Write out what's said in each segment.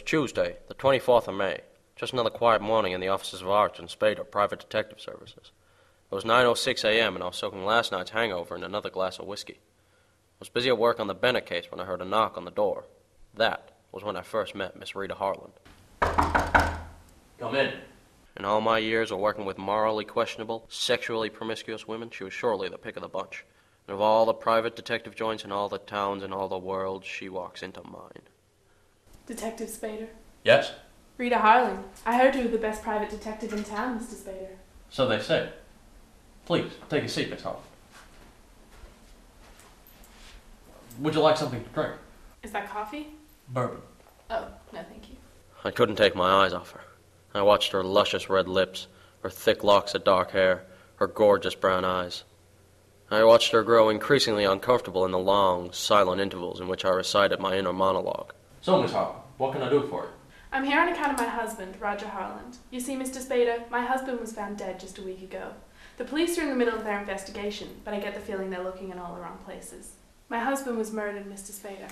was Tuesday, the 24th of May. Just another quiet morning in the offices of Arch and Spader Private Detective Services. It was 9:06 a.m. and I was soaking last night's hangover in another glass of whiskey. I was busy at work on the Bennett case when I heard a knock on the door. That was when I first met Miss Rita Harland. Come in. In all my years of working with morally questionable, sexually promiscuous women, she was surely the pick of the bunch. And of all the private detective joints in all the towns in all the world, she walks into mine. Detective Spader. Yes? Rita Harland. I heard you were the best private detective in town, Mr. Spader. So they say. Please, take a seat, Miss Harland. Would you like something to drink? Is that coffee? Bourbon. Oh, no thank you. I couldn't take my eyes off her. I watched her luscious red lips, her thick locks of dark hair, her gorgeous brown eyes. I watched her grow increasingly uncomfortable in the long, silent intervals in which I recited my inner monologue. So, Miss Harland, what can I do for you? I'm here on account of my husband, Roger Harland. You see, Mr. Spader, my husband was found dead just a week ago. The police are in the middle of their investigation, but I get the feeling they're looking in all the wrong places. My husband was murdered, Mr. Spader.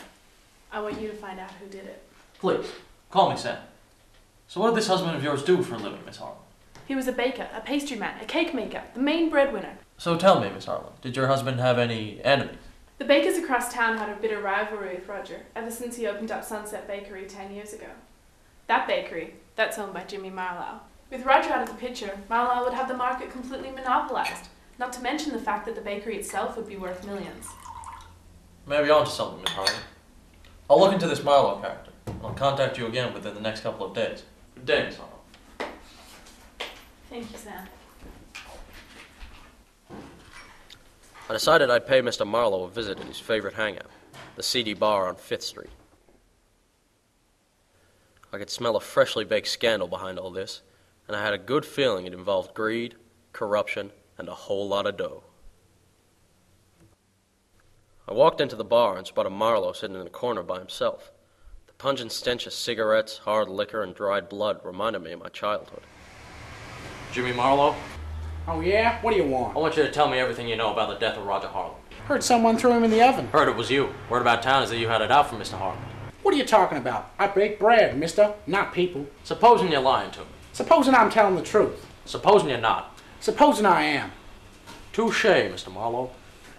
I want you to find out who did it. Please, call me Sam. So what did this husband of yours do for a living, Miss Harland? He was a baker, a pastry man, a cake maker, the main breadwinner. So tell me, Miss Harland, did your husband have any enemies? The bakers across town had a bitter rivalry with Roger, ever since he opened up Sunset Bakery 10 years ago. That bakery, that's owned by Jimmy Marlowe. With Roger out of the picture, Marlowe would have the market completely monopolized, not to mention the fact that the bakery itself would be worth millions. Maybe onto something, Miss Harland. I'll look into this Marlowe character, and I'll contact you again within the next couple of days. Good day, Miss Harland. Thank you, Sam. I decided I'd pay Mr. Marlowe a visit at his favorite hangout, the seedy bar on 5th Street. I could smell a freshly baked scandal behind all this, and I had a good feeling it involved greed, corruption, and a whole lot of dough. I walked into the bar and spotted Marlowe sitting in a corner by himself. The pungent stench of cigarettes, hard liquor, and dried blood reminded me of my childhood. Jimmy Marlowe, Oh yeah? What do you want? I want you to tell me everything you know about the death of Roger Harland. Heard someone threw him in the oven. Heard it was you. Word about town is that you had it out for Mr. Harland. What are you talking about? I bake bread, mister, not people. Supposing you're lying to me. Supposing I'm telling the truth. Supposing you're not. Supposing I am. Touché, Mr. Marlowe.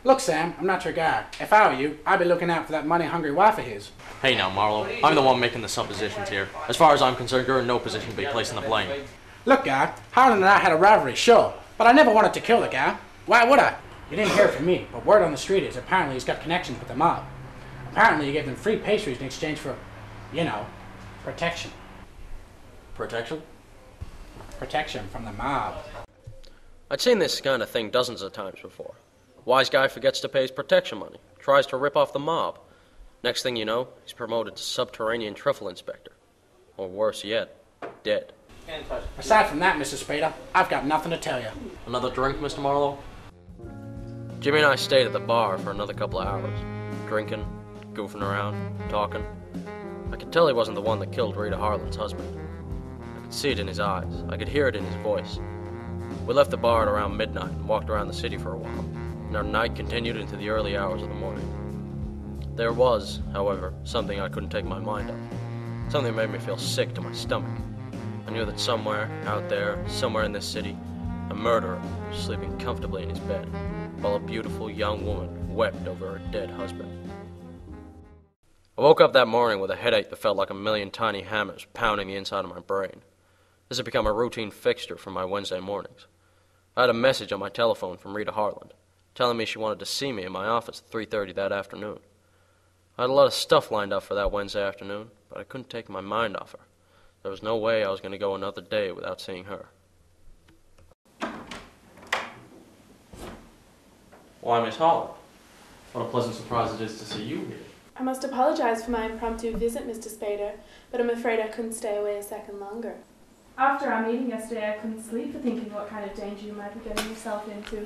Look, Sam, I'm not your guy. If I were you, I'd be looking out for that money-hungry wife of his. Hey now, Marlowe. I'm the one making the suppositions here. As far as I'm concerned, you're in no position to be placing the blame. Look, guy, Harlan and I had a rivalry, sure, but I never wanted to kill the guy. Why would I? You didn't hear it from me, but word on the street is apparently he's got connections with the mob. Apparently he gave them free pastries in exchange for, you know, protection. Protection? Protection from the mob. I'd seen this kind of thing dozens of times before. Wise guy forgets to pay his protection money, tries to rip off the mob. Next thing you know, he's promoted to subterranean truffle inspector. Or worse yet, dead. Aside from that, Mr. Spader, I've got nothing to tell you. Another drink, Mr. Marlowe? Jimmy and I stayed at the bar for another couple of hours, drinking, goofing around, talking. I could tell he wasn't the one that killed Rita Harland's husband. I could see it in his eyes. I could hear it in his voice. We left the bar at around midnight and walked around the city for a while, and our night continued into the early hours of the morning. There was, however, something I couldn't take my mind off. Something that made me feel sick to my stomach. I knew that somewhere, out there, somewhere in this city, a murderer was sleeping comfortably in his bed, while a beautiful young woman wept over her dead husband. I woke up that morning with a headache that felt like a million tiny hammers pounding the inside of my brain. This had become a routine fixture for my Wednesday mornings. I had a message on my telephone from Rita Harland, telling me she wanted to see me in my office at 3:30 that afternoon. I had a lot of stuff lined up for that Wednesday afternoon, but I couldn't take my mind off her. There was no way I was going to go another day without seeing her. Why, Miss Harland? What a pleasant surprise it is to see you here. I must apologize for my impromptu visit, Mr. Spader, but I'm afraid I couldn't stay away a second longer. After our meeting yesterday, I couldn't sleep for thinking what kind of danger you might be getting yourself into.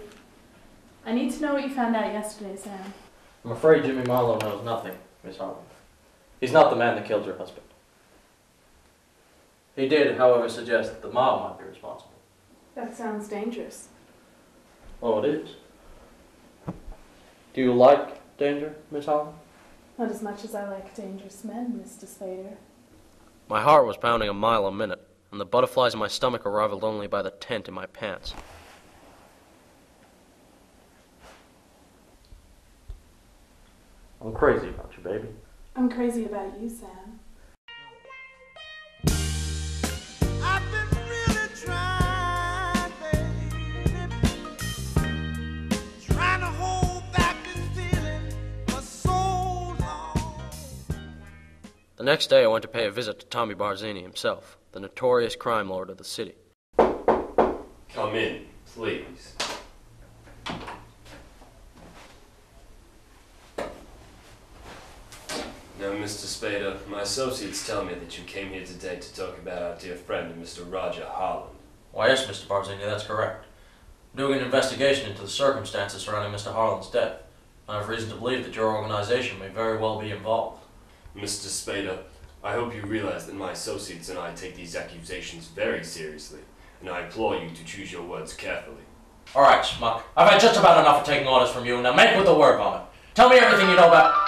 I need to know what you found out yesterday, Sam. I'm afraid Jimmy Marlowe knows nothing, Miss Harland. He's not the man that killed your husband. He did, however, suggest that the mob might be responsible. That sounds dangerous. Oh, it is. Do you like danger, Miss Harland? Not as much as I like dangerous men, Mr. Spader. My heart was pounding a mile a minute, and the butterflies in my stomach arrived only by the tent in my pants. I'm crazy about you, baby. I'm crazy about you, Sam. I've been really trying, baby, trying to hold back this feeling for so long. The next day I went to pay a visit to Tommy Barzini himself, the notorious crime lord of the city. Come in, please. Now, Mr. Spader, my associates tell me that you came here today to talk about our dear friend, Mr. Roger Holland. Why, yes, Mr. Barzini, that's correct. I'm doing an investigation into the circumstances surrounding Mr. Harlan's death. I have reason to believe that your organization may very well be involved. Mr. Spader, I hope you realize that my associates and I take these accusations very seriously, and I implore you to choose your words carefully. All right, schmuck. I've had just about enough of taking orders from you. Now make with the word vomit. Tell me everything you know about...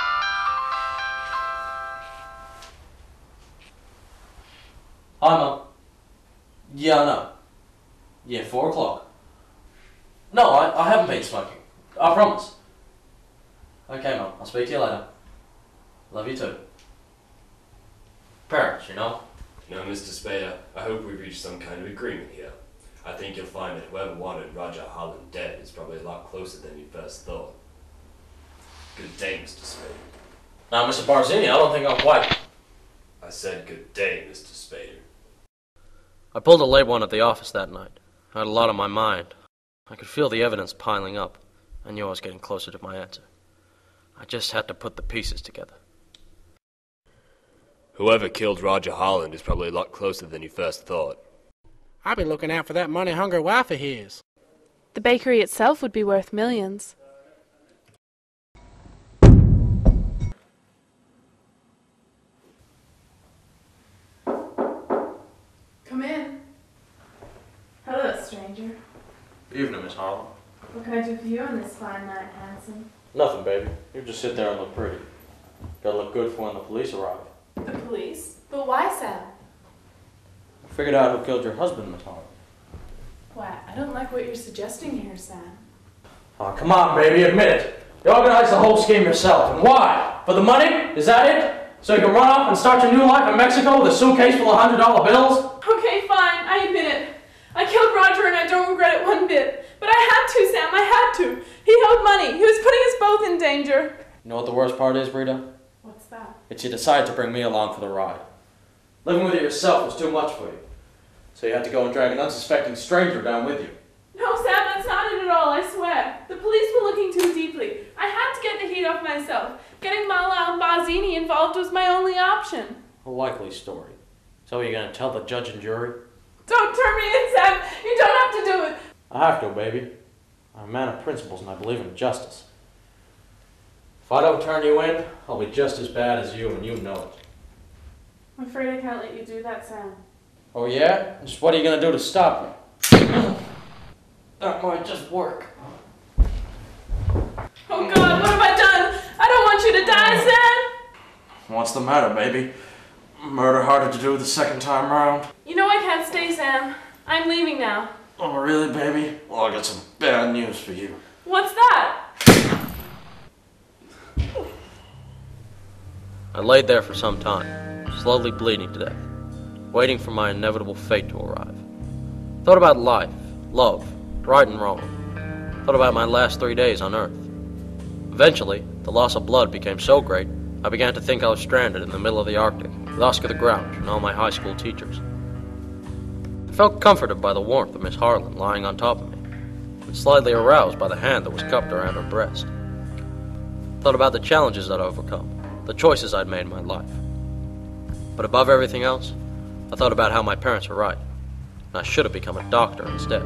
Hi, Mum. Yeah, I know. Yeah, 4 o'clock. No, I haven't been smoking. I promise. Okay, Mum. I'll speak to you later. Love you too. Parents, you know. Now, Mr. Spader, I hope we've reached some kind of agreement here. I think you'll find that whoever wanted Roger Holland dead is probably a lot closer than you first thought. Good day, Mr. Spader. Now, Mr. Barzini, I don't think I'm quite... I said good day, Mr. Spader. I pulled a late one at the office that night. I had a lot on my mind. I could feel the evidence piling up. I knew I was getting closer to my answer. I just had to put the pieces together. Whoever killed Roger Holland is probably a lot closer than you first thought. I'll be looking out for that money-hungry wife of his. The bakery itself would be worth millions. Come in. Hello, stranger. Evening, Miss Harlan. What can I do for you on this fine night, handsome? Nothing, baby. You just sit there and look pretty. Gotta look good for when the police arrive. The police? But why, Sam? I figured out who killed your husband, Miss Harlan. Why, I don't like what you're suggesting here, Sam. Oh, come on, baby, admit it. You organized the whole scheme yourself. And why? For the money? Is that it? So you can run off and start your new life in Mexico with a suitcase full of $100 bills? Okay, fine, I admit it. I killed Roger and I don't regret it one bit. But I had to, Sam, I had to. He owed money. He was putting us both in danger. You know what the worst part is, Rita? What's that? It's you decided to bring me along for the ride. Living with it yourself was too much for you. So you had to go and drag an unsuspecting stranger down with you. No, Sam, that's not it at all, I swear. The police were looking too deeply. I had to get the heat off myself. Getting Mala and Barzini involved was my only option. A likely story. So are you going to tell the judge and jury? Don't turn me in, Sam. You don't have to do it. I have to, baby. I'm a man of principles and I believe in justice. If I don't turn you in, I'll be just as bad as you and you know it. I'm afraid I can't let you do that, Sam. Oh yeah? Just what are you going to do to stop me? That might just work. Oh God, what have I done? I don't want you to die, Sam. What's the matter, baby? Murder harder to do the second time round? You know I can't stay, Sam. I'm leaving now. Oh, really, baby? Well, I got some bad news for you. What's that? I laid there for some time, slowly bleeding to death, waiting for my inevitable fate to arrive. Thought about life, love, right and wrong. Thought about my last 3 days on Earth. Eventually, the loss of blood became so great, I began to think I was stranded in the middle of the Arctic with Oscar the Grouch and all my high school teachers. I felt comforted by the warmth of Miss Harlan lying on top of me, and slightly aroused by the hand that was cupped around her breast. Thought about the challenges I'd overcome, the choices I'd made in my life. But above everything else, I thought about how my parents were right, and I should have become a doctor instead.